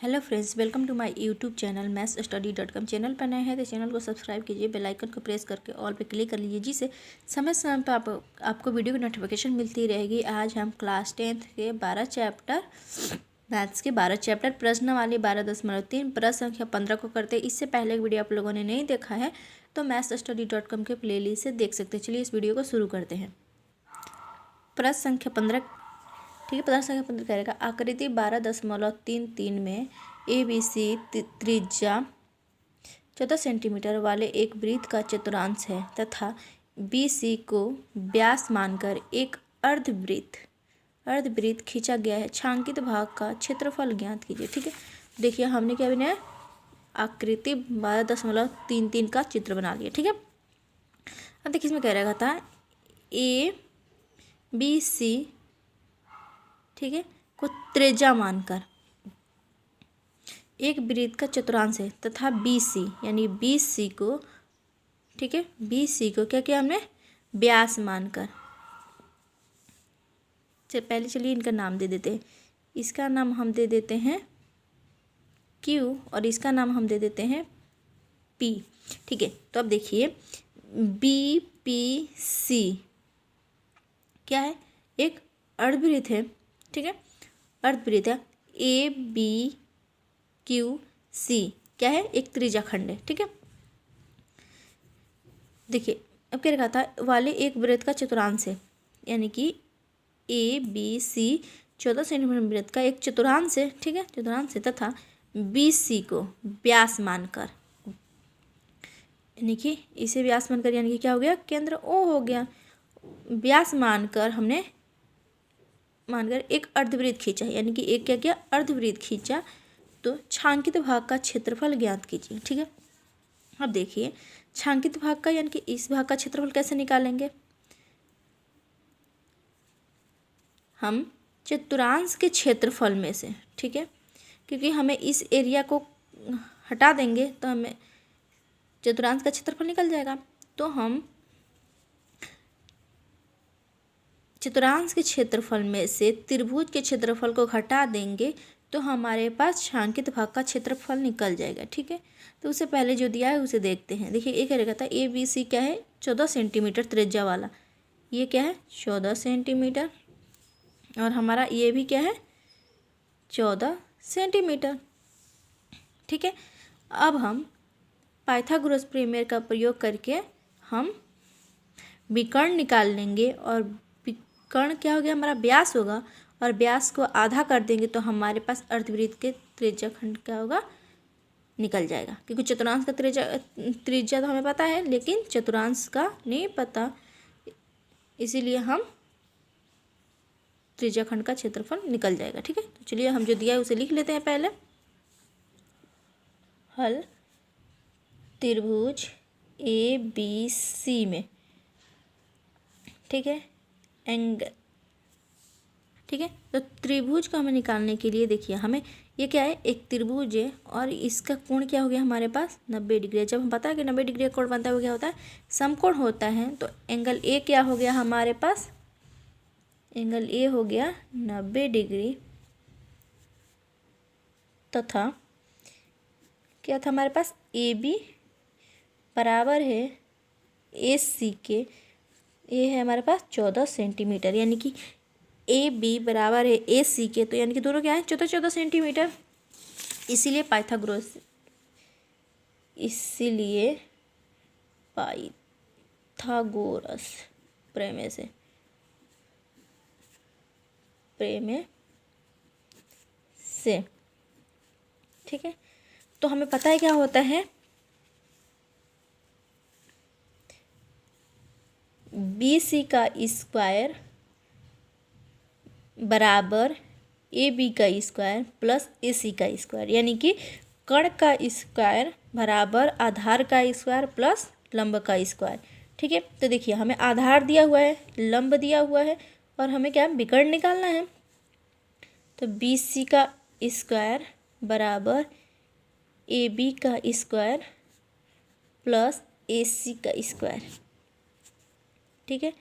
Hello friends, welcome to my YouTube channel mathsstudy.com। Channel पर नए हैं तो चैनल को सब्सक्राइब कीजिए, बेल आइकन को प्रेस करके ऑल पे क्लिक कर लीजिए, जिससे समय समय पर आपको वीडियो की नोटिफिकेशन मिलती रहेगी। आज हम क्लास 10th के 12 चैप्टर मैथ्स के 12 चैप्टर प्रश्नावली 12.3 प्रश्न संख्या 15 को करते हैं। इससे पहले एक वीडियो आप लोगों ने नहीं देखा है तो mathsstudy.com के प्लेलिस्ट से देख सकते हैं। चलिए इस वीडियो को शुरू करते हैं। प्रश्न संख्या 15, ठीक है। प्रश्न संख्या 15 करेगा, आकृति 12.33 में ABC त्रिज्या 14 सेंटीमीटर वाले एक वृत्त का चतुर्थांश है तथा BC को व्यास मानकर एक अर्धवृत्त खींचा गया है। छायांकित भाग का क्षेत्रफल ज्ञात कीजिए। ठीक है, देखिए हमने क्या बनाया, आकृति 12.33 का चित्र बना लिया। ठीक है, अब देखिए इसमें कह रहा था ABC, ठीक है, को त्रिज्या मानकर एक वृत्त का चतुर्थांश है तथा BC यानी BC को, ठीक है, BC को क्या किया हमने, व्यास मानकर। पहले चलिए इनका नाम दे देते हैं। इसका नाम हम दे देते हैं Q और इसका नाम हम दे देते हैं P। ठीक है, तो अब देखिए BPC क्या है, एक अर्धवृत्त है। ठीक है, अर्धवृत्त है। ABQC क्या है, एक त्रिज्याखंड है। ठीक है, देखिए अब क्या लिखा था, वाले एक वृत्त का चतुर्थांश है, यानी कि ABC 14 सेंटीमीटर वृत्त का एक चतुर्थांश है। ठीक है, चतुर्थांश है तथा BC को व्यास मानकर, यानी कि इसे व्यास मानकर, यानी कि क्या हो गया, केंद्र O हो गया। व्यास मानकर एक अर्धवृत्त खींचा, यानी कि एक क्या किया, अर्धवृत्त खींचा। तो छायांकित भाग का क्षेत्रफल ज्ञात कीजिए। ठीक है, अब देखिए छायांकित भाग का, यानी कि इस भाग का क्षेत्रफल कैसे निकालेंगे, हम चतुर्थांश के क्षेत्रफल में से, ठीक है, क्योंकि हमें इस एरिया को हटा देंगे तो हमें चतुर्थांश का क्षेत्रफल निकल जाएगा। तो हम चतुर्थांश के क्षेत्रफल में से त्रिभुज के क्षेत्रफल को घटा देंगे तो हमारे पास छायांकित भाग का क्षेत्रफल निकल जाएगा। ठीक है, तो उससे पहले जो दिया है उसे देखते हैं। देखिए ये क्या रहेगा था, ABC क्या है, 14 सेंटीमीटर त्रिज्या वाला, ये क्या है 14 सेंटीमीटर, और हमारा ये भी क्या है 14 सेंटीमीटर। ठीक है, अब हम पाइथागोरस प्रमेय का प्रयोग करके हम विकर्ण निकाल लेंगे, और विकर्ण क्या हो गया, हमारा व्यास होगा, और व्यास को आधा कर देंगे तो हमारे पास अर्धवृत्त के त्रिज्याखंड क्या होगा, निकल जाएगा। क्योंकि चतुर्थांश का त्रिज्या तो हमें पता है, लेकिन चतुर्थांश का नहीं पता, इसीलिए हम त्रिज्याखंड का क्षेत्रफल निकल जाएगा। ठीक है, तो चलिए हम जो दिया है उसे लिख लेते हैं पहले। हल त्रिभुज ABC में, ठीक है, एंगल, ठीक है, तो त्रिभुज को हमें निकालने के लिए देखिए हमें, ये क्या है, एक त्रिभुज है और इसका कोण क्या हो गया हमारे पास 90 डिग्री। जब हम पता है कि 90 डिग्री का कोण बनता है वो क्या होता है, समकोण होता है। तो एंगल A क्या हो गया हमारे पास, एंगल A हो गया 90 डिग्री, तथा क्या था हमारे पास, AB बराबर है AC के, ये है हमारे पास 14 सेंटीमीटर, यानी कि AB बराबर है AC के, तो यानी कि दोनों क्या है 14 सेंटीमीटर। इसीलिए पाइथागोरस प्रमेय से, ठीक है, तो हमें पता है क्या होता है, BC का स्क्वायर बराबर AB का स्क्वायर प्लस AC का स्क्वायर, यानी कि कर्ण का स्क्वायर बराबर आधार का स्क्वायर प्लस लंब का स्क्वायर। ठीक है, तो देखिए हमें आधार दिया हुआ है, लंब दिया हुआ है, और हमें क्या विकर्ण निकालना है। तो BC का स्क्वायर बराबर AB का स्क्वायर प्लस AC का स्क्वायर। ठीक है,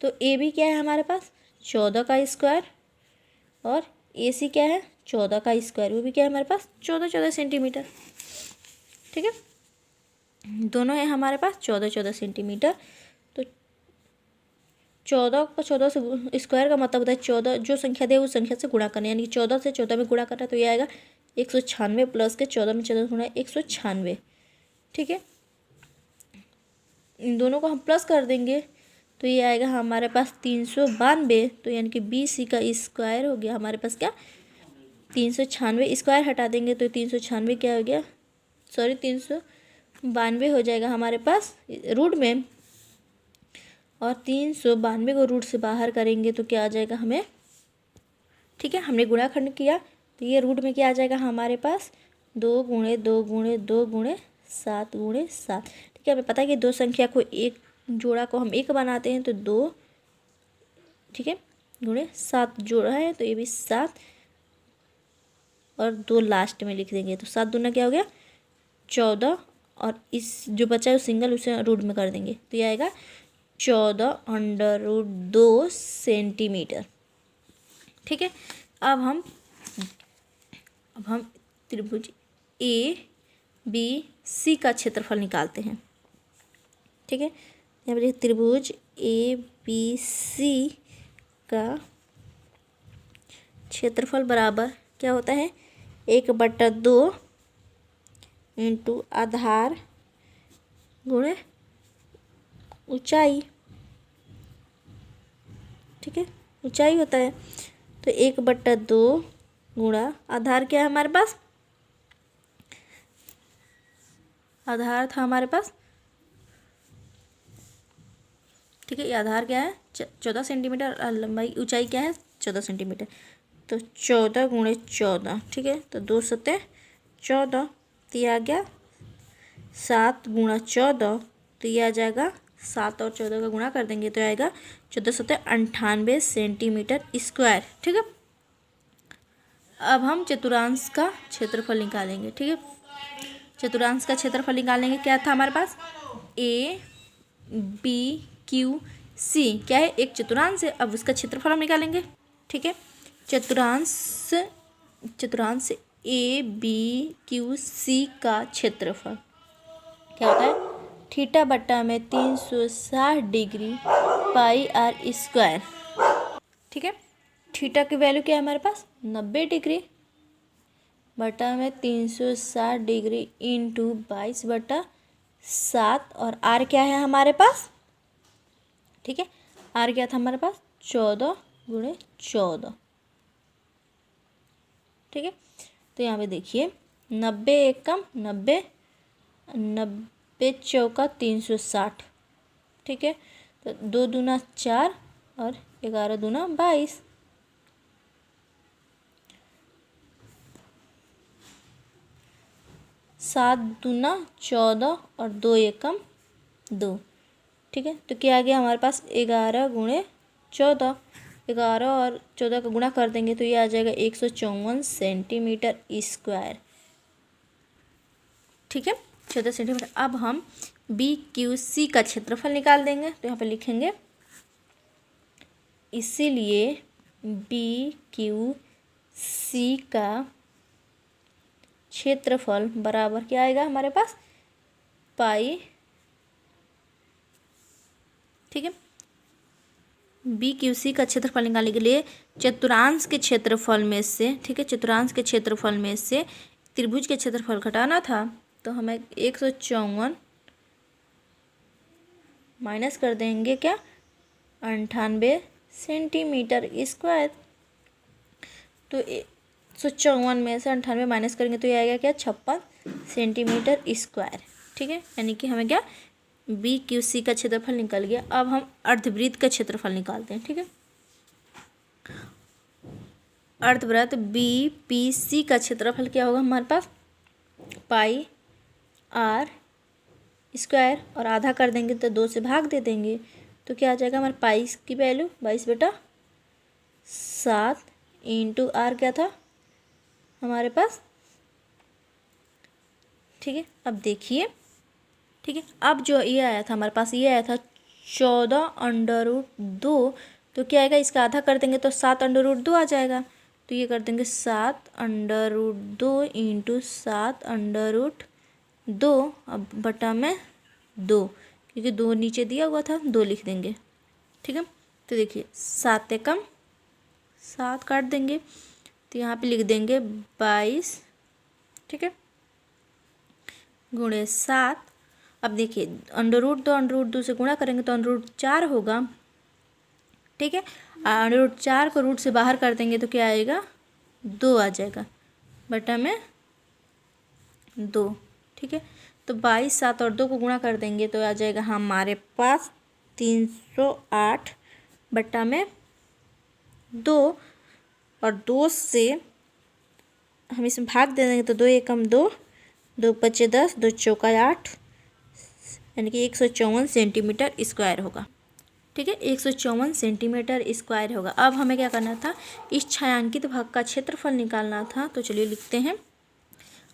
तो AB क्या है हमारे पास 14 का स्क्वायर, और AC क्या है 14 का स्क्वायर, वो भी क्या है हमारे पास 14 सेंटीमीटर। ठीक है, दोनों है हमारे पास 14 सेंटीमीटर। तो 14 को 14 से स्क्वायर का मतलब होता है 14 जो संख्या दे उस संख्या से गुणा करना, यानी कि 14 से 14 में गुणा करना, तो ये आएगा 196 प्लस के 14 में 14 गुणा 196। ठीक है, इन दोनों को हम प्लस कर देंगे तो ये आएगा हमारे पास 392। तो यानी कि BC का स्क्वायर हो गया हमारे पास क्या 396, स्क्वायर हटा देंगे तो 396 क्या हो गया, सॉरी 392 हो जाएगा हमारे पास रूट में, और 392 को रूट से बाहर करेंगे तो क्या आ जाएगा हमें। ठीक है, हमने गुणाखंड किया तो ये रूट में क्या आ जाएगा हमारे पास 2 गुणे 2 गुणे 2 गुणे 7 गुणे 7। ठीक है, हमें पता है कि दो संख्या को एक जोड़ा को हम एक बनाते हैं तो 2, ठीक है, गुणे 7 जोड़ा है तो ये भी 7 और 2 लास्ट में लिख देंगे तो 7 दूना क्या हो गया 14, और इस जो बचा है सिंगल उसे रूट में कर देंगे तो ये आएगा 14√2 सेंटीमीटर। ठीक है, अब हम त्रिभुज ABC का क्षेत्रफल निकालते हैं। ठीक है, यहाँ पर त्रिभुज ABC का क्षेत्रफल बराबर क्या होता है 1/2 इंटू आधार गुणे ऊंचाई। ठीक है, ऊंचाई होता है तो 1/2 गुणा आधार क्या है हमारे पास, आधार था हमारे पास, ठीक है, ये आधार क्या है 14 सेंटीमीटर और लंबाई ऊंचाई क्या है 14 सेंटीमीटर, तो 14 गुणे 14। ठीक है, तो 2 सत्ते 14, तो ये आ गया 7 गुणा 14, तो ये आ जाएगा 7 और 14 का गुणा कर देंगे तो आएगा 14 सत्ते 98 सेंटीमीटर स्क्वायर। ठीक है, अब हम चतुर्थांश का क्षेत्रफल निकालेंगे। ठीक है, चतुर्थांश का क्षेत्रफल निकालेंगे, क्या था हमारे पास ABQC क्या है एक चतुर्थांश है, अब उसका क्षेत्रफल हम निकालेंगे। ठीक है, चतुर्थांश ABQC का क्षेत्रफल क्या होता है थीटा बट्टा में 360 डिग्री पाई आर स्क्वायर। ठीक है, थीटा की वैल्यू क्या है हमारे पास 90 डिग्री बटा में 360 डिग्री इंटू 22/7, और आर क्या है हमारे पास। ठीक है, आर क्या था हमारे पास 14 गुणे 14। ठीक है, तो यहाँ पे देखिए 90 एकम 90, 90 चौका 360। ठीक है, तो 2 दूना 4 और 11 दूना 22। सात दूना 14 और 2 एकम 2। ठीक है, तो क्या आ गया हमारे पास 11 गुणे 14, 11 और 14 का गुणा कर देंगे तो ये आ जाएगा 154 सेंटीमीटर स्क्वायर। ठीक है, 14 सेंटीमीटर। अब हम BQC का क्षेत्रफल निकाल देंगे तो यहाँ पर लिखेंगे इसीलिए BQC का क्षेत्रफल बराबर क्या आएगा हमारे पास पाई। ठीक है, BQC का क्षेत्रफल निकालने के लिए चतुर्थांश के क्षेत्रफल में से, ठीक है, चतुर्थांश के क्षेत्रफल में से त्रिभुज के क्षेत्रफल घटाना था तो हमें 154 माइनस कर देंगे क्या 98 सेंटीमीटर स्क्वायर। तो 154 में से 98 माइनस करेंगे तो ये आएगा क्या 56 सेंटीमीटर स्क्वायर। ठीक है, यानी कि हमें क्या BQC का क्षेत्रफल निकल गया। अब हम अर्धवृत्त का क्षेत्रफल निकालते हैं। ठीक है, अर्धवृत्त BPC का क्षेत्रफल क्या होगा हमारे पास पाई आर स्क्वायर, और आधा कर देंगे तो 2 से भाग दे देंगे तो क्या आ जाएगा हमारे पाई की वैल्यू 22/7 इंटू आर क्या था हमारे पास। ठीक है, अब देखिए, ठीक है, अब जो ये आया था हमारे पास ये आया था 14√2, तो क्या आएगा इसका आधा कर देंगे तो 7√2 आ जाएगा। तो ये कर देंगे 7√2 इंटू 7√2 अब बटा में 2, क्योंकि 2 नीचे दिया हुआ था 2 लिख देंगे। ठीक है, तो देखिए 7 एकम 7 काट देंगे तो यहाँ पे लिख देंगे 22। ठीक है, गुणे 7। अब देखिए √2 से गुणा करेंगे तो √4 होगा। ठीक है, √4 को रूट से बाहर कर देंगे तो क्या आएगा 2 आ जाएगा बटा में 2। ठीक है, तो 22 7 और 2 को गुणा कर देंगे तो आ जाएगा हमारे पास 308 बटा में 2, और 2 से हम इसमें भाग दे देंगे तो 2 एकम 2, 2 पचे 10, 2 चौका 8, यानी कि 154 सेंटीमीटर स्क्वायर होगा। ठीक है, 154 सेंटीमीटर स्क्वायर होगा। अब हमें क्या करना था, इस छायांकित भाग का क्षेत्रफल निकालना था। तो चलिए लिखते हैं।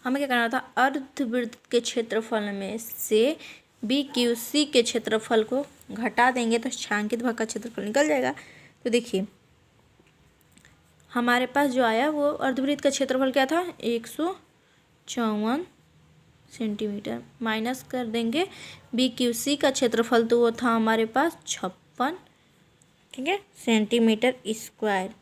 हमें क्या करना था, अर्धवृत्त के क्षेत्रफल में से BQC के क्षेत्रफल को घटा देंगे तो छायांकित भाग का क्षेत्रफल निकल जाएगा। तो देखिए हमारे पास जो आया वो अर्धवृत्त का क्षेत्रफल क्या था 154 सेंटीमीटर, माइनस कर देंगे BQC का क्षेत्रफल तो वो था हमारे पास 56। ठीक है, सेंटीमीटर स्क्वायर।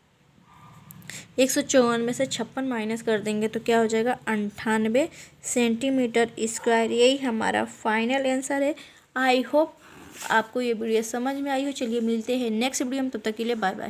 154 में से 56 माइनस कर देंगे तो क्या हो जाएगा 98 सेंटीमीटर स्क्वायर। यही हमारा फाइनल आंसर है। आई होप आपको ये वीडियो समझ में आई हो। चलिए मिलते हैं नेक्स्ट वीडियो में, तब तक के लिए बाय बाय।